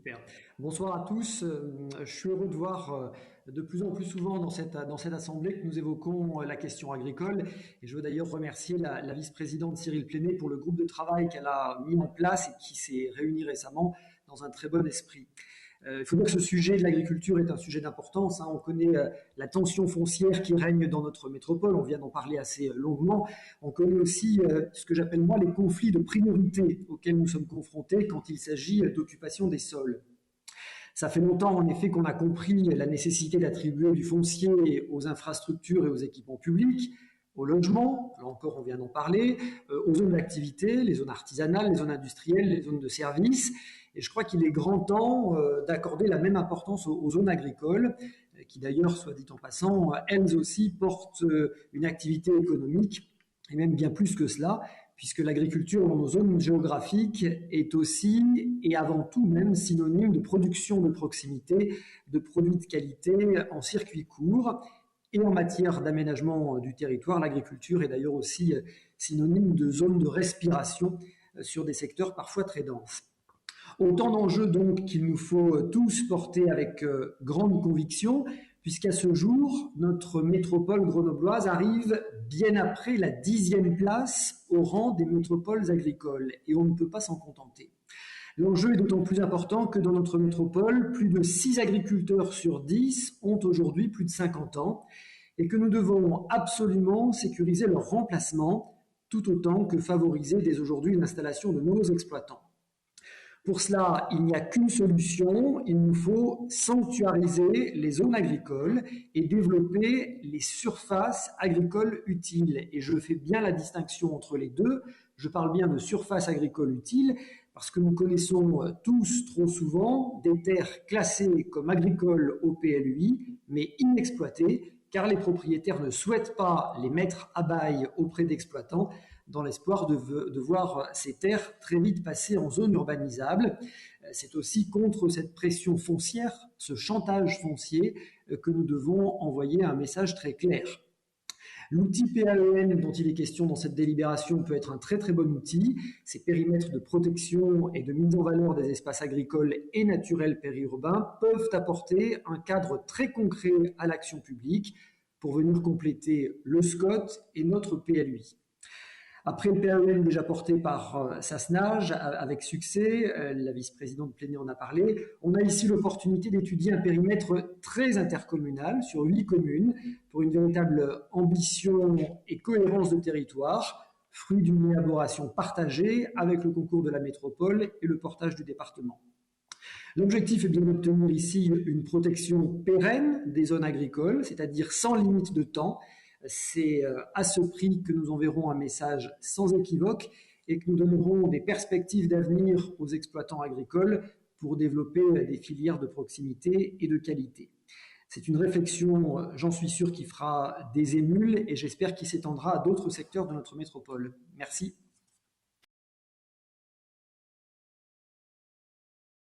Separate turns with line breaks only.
Super. Bonsoir à tous. Je suis heureux de voir de plus en plus souvent dans cette assemblée que nous évoquons la question agricole. Et je veux d'ailleurs remercier la vice-présidente Cyril Pléné pour le groupe de travail qu'elle a mis en place et qui s'est réuni récemment dans un très bon esprit. Il faut dire que ce sujet de l'agriculture est un sujet d'importance. On connaît la tension foncière qui règne dans notre métropole. On vient d'en parler assez longuement. On connaît aussi ce que j'appelle moi les conflits de priorité auxquels nous sommes confrontés quand il s'agit d'occupation des sols. Ça fait longtemps, en effet, qu'on a compris la nécessité d'attribuer du foncier aux infrastructures et aux équipements publics, au logement, là encore on vient d'en parler, aux zones d'activité, les zones artisanales, les zones industrielles, les zones de services. Et je crois qu'il est grand temps d'accorder la même importance aux zones agricoles, qui d'ailleurs, soit dit en passant, elles aussi portent une activité économique, et même bien plus que cela, puisque l'agriculture dans nos zones géographiques est aussi et avant tout même synonyme de production de proximité, de produits de qualité en circuit court. Et en matière d'aménagement du territoire, l'agriculture est d'ailleurs aussi synonyme de zone de respiration sur des secteurs parfois très denses. Autant d'enjeux donc qu'il nous faut tous porter avec grande conviction, puisqu'à ce jour, notre métropole grenobloise arrive bien après la 10e place au rang des métropoles agricoles, et on ne peut pas s'en contenter. L'enjeu est d'autant plus important que dans notre métropole, plus de 6 agriculteurs sur 10 ont aujourd'hui plus de 50 ans, et que nous devons absolument sécuriser leur remplacement, tout autant que favoriser dès aujourd'hui l'installation de nouveaux exploitants. Pour cela, il n'y a qu'une solution, il nous faut sanctuariser les zones agricoles et développer les surfaces agricoles utiles. Et je fais bien la distinction entre les deux. Je parle bien de surfaces agricoles utiles parce que nous connaissons tous trop souvent des terres classées comme agricoles au PLUI, mais inexploitées, car les propriétaires ne souhaitent pas les mettre à bail auprès d'exploitants dans l'espoir de voir ces terres très vite passer en zone urbanisable. C'est aussi contre cette pression foncière, ce chantage foncier, que nous devons envoyer un message très clair. L'outil PAEN dont il est question dans cette délibération peut être un très très bon outil. Ces périmètres de protection et de mise en valeur des espaces agricoles et naturels périurbains peuvent apporter un cadre très concret à l'action publique pour venir compléter le SCOT et notre PLUI. Après le PAEN déjà porté par Sassenage avec succès, la vice-présidente Pléné en a parlé, on a ici l'opportunité d'étudier un périmètre très intercommunal sur 8 communes pour une véritable ambition et cohérence de territoire, fruit d'une élaboration partagée avec le concours de la métropole et le portage du département. L'objectif est bien d'obtenir ici une protection pérenne des zones agricoles, c'est-à-dire sans limite de temps. C'est à ce prix que nous enverrons un message sans équivoque et que nous donnerons des perspectives d'avenir aux exploitants agricoles pour développer des filières de proximité et de qualité. C'est une réflexion, j'en suis sûr, qui fera des émules et j'espère qu'il s'étendra à d'autres secteurs de notre métropole. Merci.